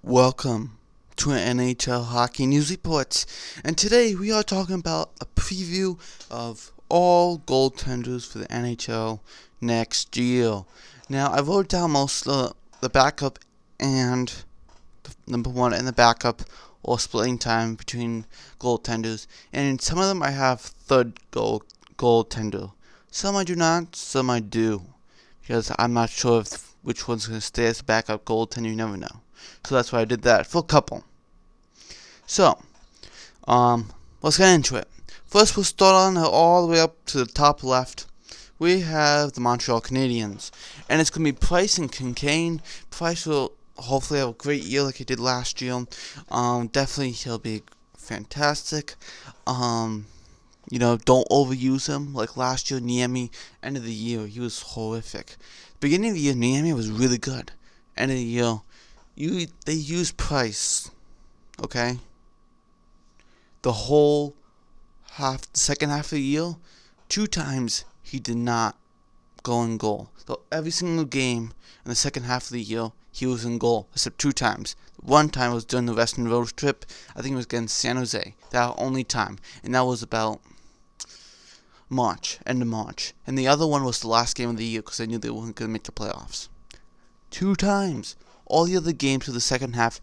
Welcome to an NHL Hockey News Reports, and today we are talking about a preview of all goaltenders for the NHL next year. Now, I wrote down most of the backup and the number one and the backup, or splitting time between goaltenders, and in some of them I have third goaltender. Some I do not, some I do, because I'm not sure if which one's going to stay as a backup goaltender. You never know. So that's why I did that for a couple. So, let's get into it. First, we'll start on all the way up to the top left. We have the Montreal Canadiens, and it's going to be Price and Kincaid. Price will hopefully have a great year like he did last year. Definitely he'll be fantastic. Don't overuse him like last year. Niemi, end of the year, he was horrific. Beginning of the year, Niemi was really good. End of the year, they used Price, okay? The second half of the year, 2 times he did not go in goal. So every single game in the second half of the year, he was in goal, except 2 times. One time was during the Western Road trip. I think it was against San Jose. That only time, and that was about end of March. And the other one was the last game of the year because I knew they weren't going to make the playoffs. 2 times. All the other games of the second half,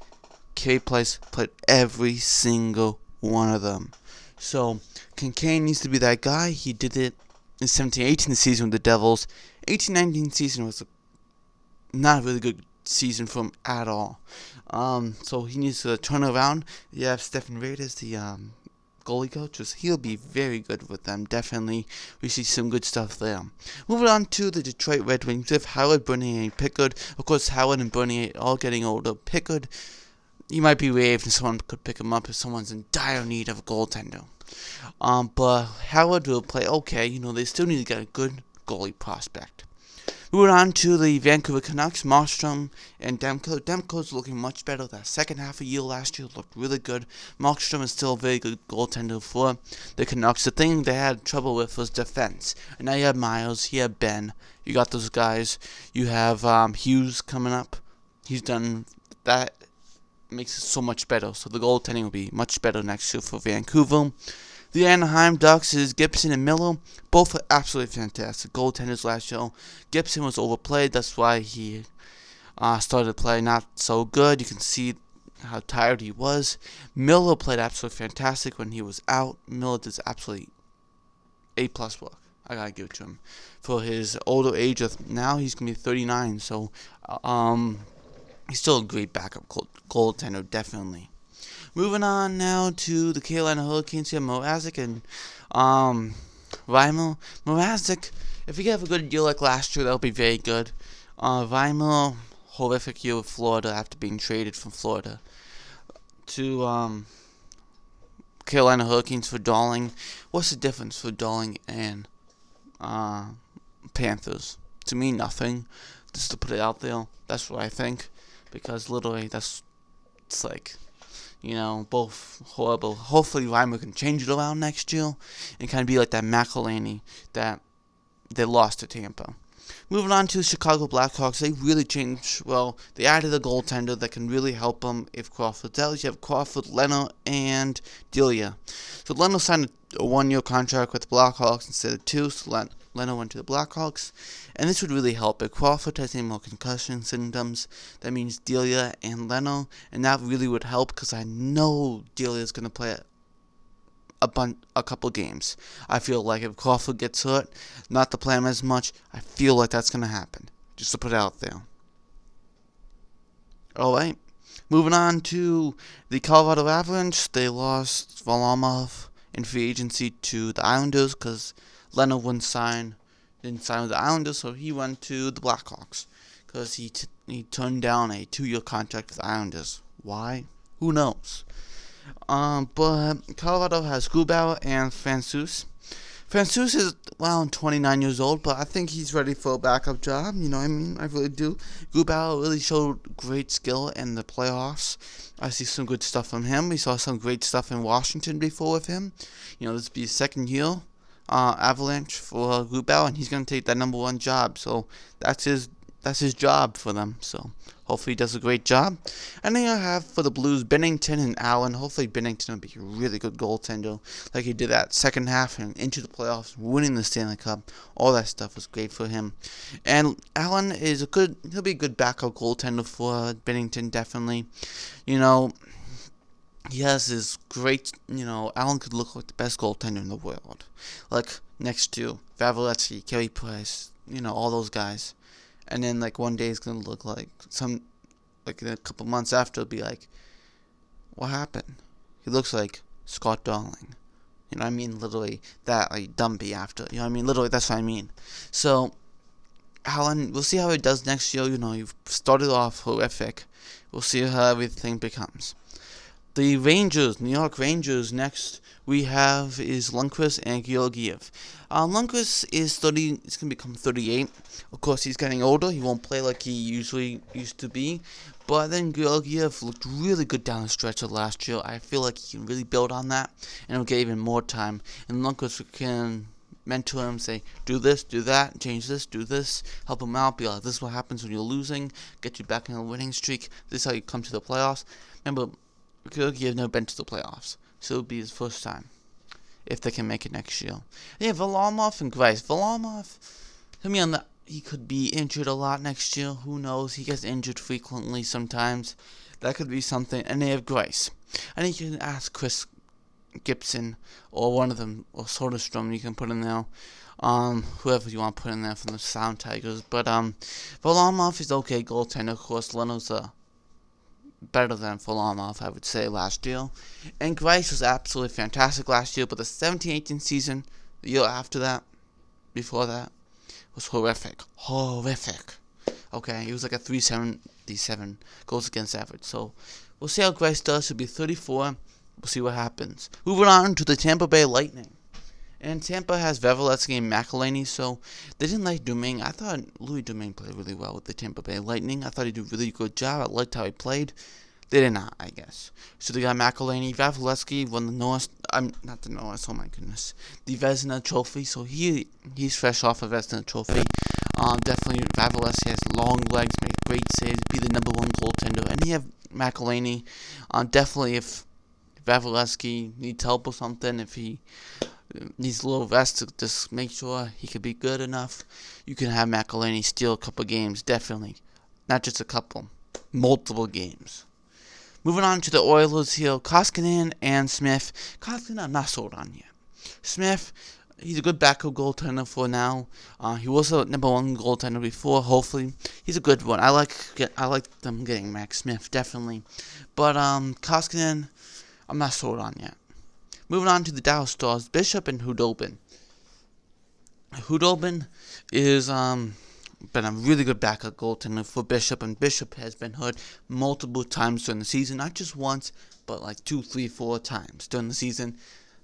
Carey Price played every single one of them. So, Kincaid needs to be that guy. He did it in 17-18 season with the Devils. 18-19 season was not a really good season for him at all. So he needs to turn around. You have Stephen Reid as the goalie coach. He'll be very good with them. Definitely, we see some good stuff there. Moving on to the Detroit Red Wings with Howard, Bernier, and Pickard. Of course, Howard and Bernier all getting older. Pickard, he might be waived and someone could pick him up if someone's in dire need of a goaltender. But Howard will play okay. They still need to get a good goalie prospect. Moving on to the Vancouver Canucks, Markstrom and Demko. Demko's looking much better. That second half of the year last year looked really good. Markstrom is still a very good goaltender for the Canucks. The thing they had trouble with was defense. And now you have Miles, you have Ben. You got those guys. You have Hughes coming up. He's done that. Makes it so much better. So the goaltending will be much better next year for Vancouver. The Anaheim Ducks is Gibson and Miller. Both are absolutely fantastic goaltenders last year. Gibson was overplayed. That's why he started to play not so good. You can see how tired he was. Miller played absolutely fantastic when he was out. Miller does absolutely A+ work. I gotta give it to him. For his older age, now he's going to be 39. So he's still a great backup goaltender, definitely. Moving on now to the Carolina Hurricanes. Here, Mrazek and Reimer. Mrazek, if he have a good year like last year, that'll be very good. Reimer, horrific year with Florida after being traded from Florida to Carolina Hurricanes for Darling. What's the difference for Darling and Panthers? To me, nothing. Just to put it out there, that's what I think. Because literally, it's like, both horrible. Hopefully, Reimer can change it around next year and kind of be like that McElhinney that they lost to Tampa. Moving on to the Chicago Blackhawks, they really changed. Well, they added a goaltender that can really help them if Crawford's out. You have Crawford, Leno, and Delia. So Leno signed a 1-year contract with the Blackhawks instead of 2, so Leno went to the Blackhawks, and this would really help. If Crawford has any more concussion symptoms, that means Delia and Leno, and that really would help because I know Delia is going to play a couple games. I feel like if Crawford gets hurt, not to play him as much, I feel like that's going to happen. Just to put it out there. Alright, moving on to the Colorado Avalanche. They lost Varlamov in free agency to the Islanders because Leno didn't sign with the Islanders, so he went to the Blackhawks because he turned down a 2-year contract with the Islanders. Why? Who knows? But Colorado has Grubauer and Francouz. Francouz is 29 years old, but I think he's ready for a backup job. I really do. Grubauer really showed great skill in the playoffs. I see some good stuff from him. We saw some great stuff in Washington before with him. This will be his second year. Avalanche for Grubauer, and he's going to take that number 1 job. So that's his that's his job for them. So hopefully he does a great job. And then I have for the Blues Bennington and Allen. Hopefully Bennington will be a really good goaltender, like he did that second half and into the playoffs, winning the Stanley Cup. All that stuff was great for him. And Allen is he'll be a good backup goaltender for Bennington, definitely. You know, he has this great, Allen could look like the best goaltender in the world. Like next to Vasilevsky, Carey Price, all those guys. And then, like, one day he's going to look like in a couple months after, it'll be like, what happened? He looks like Scott Darling. You know what I mean? Literally, that, like, Dumpy after. You know what I mean? Literally, that's what I mean. So, Allen, we'll see how he does next year. You've started off horrific. We'll see how everything becomes. The Rangers, New York Rangers, next we have is Lundqvist and Georgiev. Lundqvist is 30, he's going to become 38. Of course, he's getting older. He won't play like he usually used to be. But then Georgiev looked really good down the stretch of last year. I feel like he can really build on that, and he'll get even more time. And Lundqvist can mentor him, say, do this, do that, change this, do this, help him out, be like, this is what happens when you're losing, get you back in a winning streak, this is how you come to the playoffs. Remember, Georgiev never been to the playoffs, so it'll be his first time, if they can make it next year. Yeah, Varlamov and Greiss. Varlamov, he could be injured a lot next year, who knows, he gets injured frequently sometimes, that could be something, and they have Greiss. I think you can ask Chris Gibson, or one of them, or Soderstrom you can put in there, whoever you want to put in there from the Sound Tigers, but, Varlamov is okay goaltender, of course, Leno's better than Varlamov, I would say, last year, and Greiss was absolutely fantastic last year, but the 17-18 season, the year after that, before that, was horrific, okay, he was like a 377 goals against average, so, we'll see how Greiss does, he'll be 34, we'll see what happens. Moving on to the Tampa Bay Lightning. And Tampa has Vasilevsky and McElhinney, so they didn't like Domingue. I thought Louis Domingue played really well with the Tampa Bay Lightning. I thought he did a really good job. I liked how he played. They did not, I guess. So they got McElhinney. Vasilevsky won the Norris, not the Norris, oh my goodness. The Vezina Trophy, so he's fresh off a Vezina Trophy. Definitely Vasilevsky has long legs, made great saves, be the number one goaltender. And you have McElhinney. Definitely if Vasilevsky needs help or something, if he needs a little rest to just make sure he could be good enough, you can have McElhinney steal a couple games, definitely. Not just a couple, multiple games. Moving on to the Oilers here, Koskinen and Smith. Koskinen I'm not sold on yet. Smith, he's a good backup goaltender for now. He was a number one goaltender before. Hopefully, he's a good one. I like them getting Max Smith, definitely. But Koskinen, I'm not sold on yet. Moving on to the Dallas Stars, Bishop and Hudobin. Hudobin is been a really good backup goaltender for Bishop, and Bishop has been hurt multiple times during the season, not just once, but like 2, 3, 4 times during the season.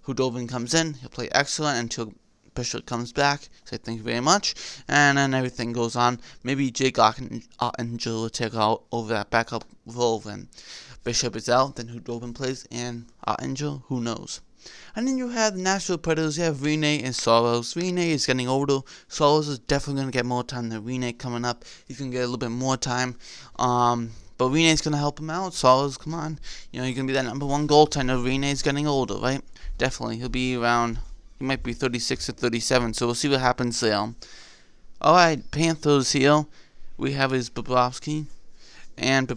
Hudobin comes in, he'll play excellent until Bishop comes back, say thank you very much, and then everything goes on. Maybe Jake Ottinger will take over that backup role when Bishop is out, then Hudobin plays, and Ottinger, who knows. And then you have the Nashville Predators, you have Rene and Soros. Rene is getting older, Soros is definitely going to get more time than Rene coming up. He's going to get a little bit more time, but Rene's going to help him out. Soros, come on, you're going to be that number one goaltender. Rene's getting older, right? Definitely, he'll be around, he might be 36 or 37, so we'll see what happens there. Alright, Panthers here, we have is Bobrovsky and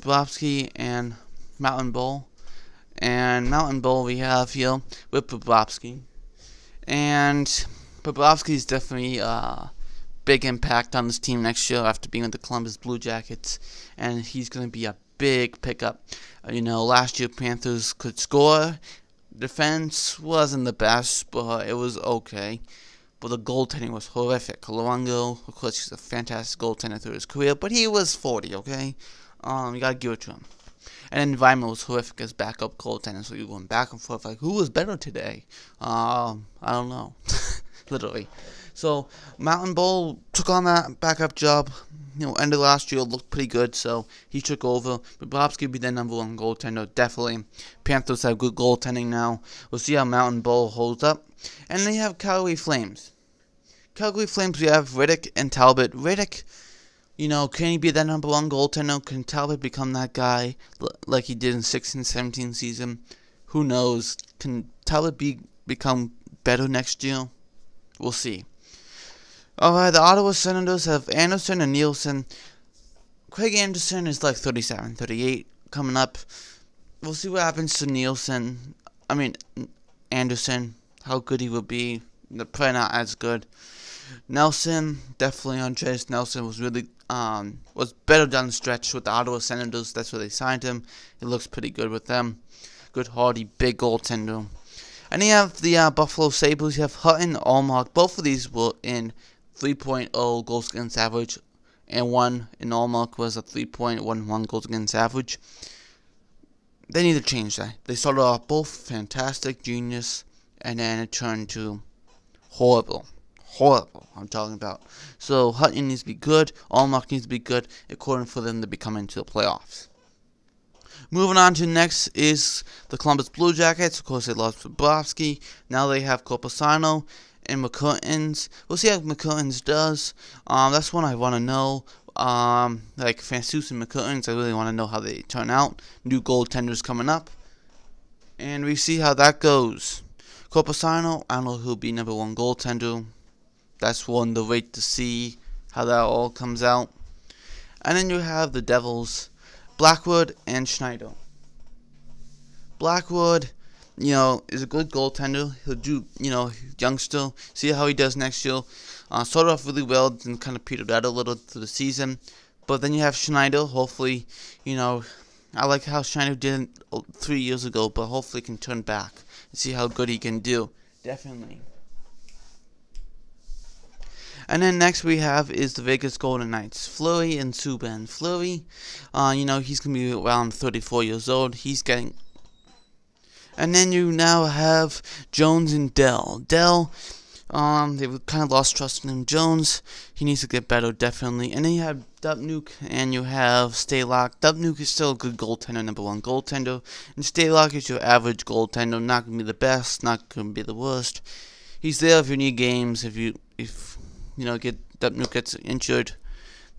Mountain Bowl. And Mountain Bowl we have here with Bobrovsky. And Bobrovsky's definitely a big impact on this team next year after being with the Columbus Blue Jackets. And he's going to be a big pickup. Last year Panthers could score. Defense wasn't the best, but it was okay. But the goaltending was horrific. Luongo, of course, he's a fantastic goaltender through his career, but he was 40, okay? You gotta give it to him. And then Weimar was horrific as backup goaltender, so you're going back and forth like, who was better today? I don't know. Literally. So, Mountain Bowl took on that backup job. End of last year looked pretty good, so he took over. Bobrovsky will be their number one goaltender, definitely. Panthers have good goaltending now. We'll see how Mountain Bowl holds up. And then you have Calgary Flames. Calgary Flames, we have Riddick and Talbot. Riddick Can he be that number one goaltender? Can Talbot become that guy like he did in 16-17 season? Who knows? Can Talbot become better next year? We'll see. Alright, the Ottawa Senators have Anderson and Nielsen. Craig Anderson is like 37, 38 coming up. We'll see what happens to Anderson, how good he will be. Probably not as good. Nelson, definitely Andreas Nelson was really was better down the stretch with the Ottawa Senators. That's where they signed him. It looks pretty good with them. Good, hardy, big goaltender. And you have the Buffalo Sabres. You have Hutton, Allmark. Both of these were in 3.0 goals against average, and one in Allmark was a 3.11 goals against average. They need to change that. They started off both fantastic, genius, and then it turned to horrible. I'm talking about. So Hutton needs to be good. Allmark needs to be good in order for them to become into the playoffs. Moving on to next is the Columbus Blue Jackets. Of course, they lost Bobrovsky. Now they have Corpusano and McCurtains. We'll see how McCurtains does. That's one I want to know. Like Francouz and McCurtains, I really want to know how they turn out. New goaltenders coming up, and we see how that goes. Corpusano, I don't know who'll be number one goaltender. That's one to wait to see how that all comes out. And then you have the Devils, Blackwood and Schneider. Blackwood, is a good goaltender. He'll do, youngster. See how he does next year. Started off really well and kind of petered out a little through the season. But then you have Schneider. Hopefully, I like how Schneider did 3 years ago, but hopefully can turn back and see how good he can do. Definitely. And then next we have is the Vegas Golden Knights, Fleury and Subban. Fleury, he's going to be around 34 years old. He's getting... And then you now have Jones and Dell. Dell, they've kind of lost trust in him. Jones, he needs to get better, definitely. And then you have Dubnyk and you have Stalock. Dubnyk is still a good goaltender, number one goaltender. And Stalock is your average goaltender, not going to be the best, not going to be the worst. He's there if you need games, if Dubnyk gets injured,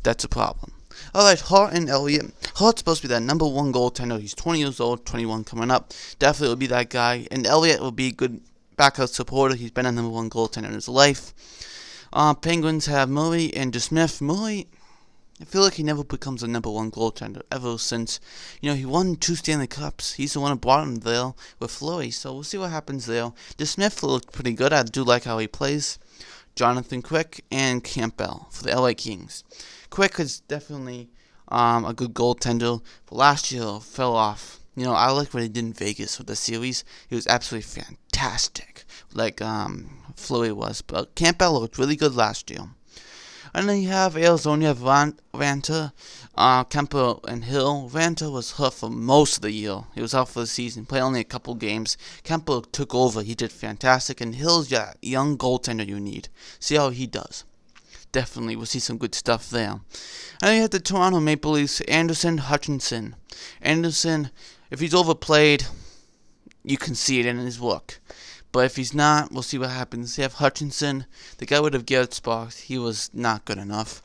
that's a problem. Alright, Hart and Elliott. Hart's supposed to be that number one goaltender. He's 20 years old, 21 coming up. Definitely will be that guy. And Elliott will be a good backup supporter. He's been a number one goaltender in his life. Penguins have Murray and DeSmith. Murray, I feel like he never becomes a number one goaltender ever since, he won 2 Stanley Cups. He's the one who brought him there with Fleury. So we'll see what happens there. DeSmith looked pretty good. I do like how he plays. Jonathan Quick and Campbell for the LA Kings. Quick is definitely a good goaltender, but last year fell off. I like what he did in Vegas with the series. He was absolutely fantastic, like Fleury was. But Campbell looked really good last year. And then you have Arizona, you have Vanta, Kemper, and Hill. Vanta was hurt for most of the year. He was out for the season, played only a couple games. Kemper took over. He did fantastic. And Hill's your young goaltender you need. See how he does. Definitely, we'll see some good stuff there. And then you have the Toronto Maple Leafs, Anderson, Hutchinson. Anderson, if he's overplayed, you can see it in his work. But if he's not, we'll see what happens. You have Hutchinson, the guy would have Garrett Sparks. He was not good enough.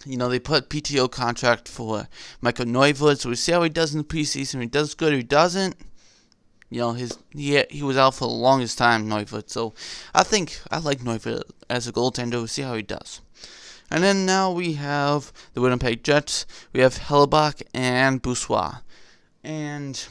They put PTO contract for Michael Neuvirth, so we'll see how he does in the preseason. If he does good or he doesn't, he was out for the longest time, Neuvirth. So I think I like Neuvirth as a goaltender. We'll see how he does. And then now we have the Winnipeg Jets. We have Hellebuck and Bourgeois. And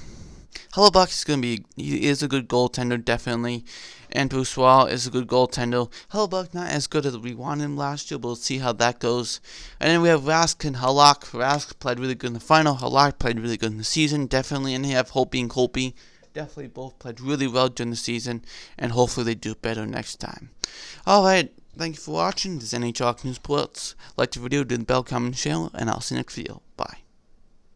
Hellebuck he is a good goaltender, definitely. And Bourgeois is a good goaltender. Hellebuck not as good as we wanted him last year, but we'll see how that goes. And then we have Rask and Halak. Rask played really good in the final. Halak played really good in the season, definitely. And you have Holtby and Colby. Definitely both played really well during the season, and hopefully they do better next time. Alright, thank you for watching. This is NHL News Sports. Like the video, do the bell, comment, and share, and I'll see you next video.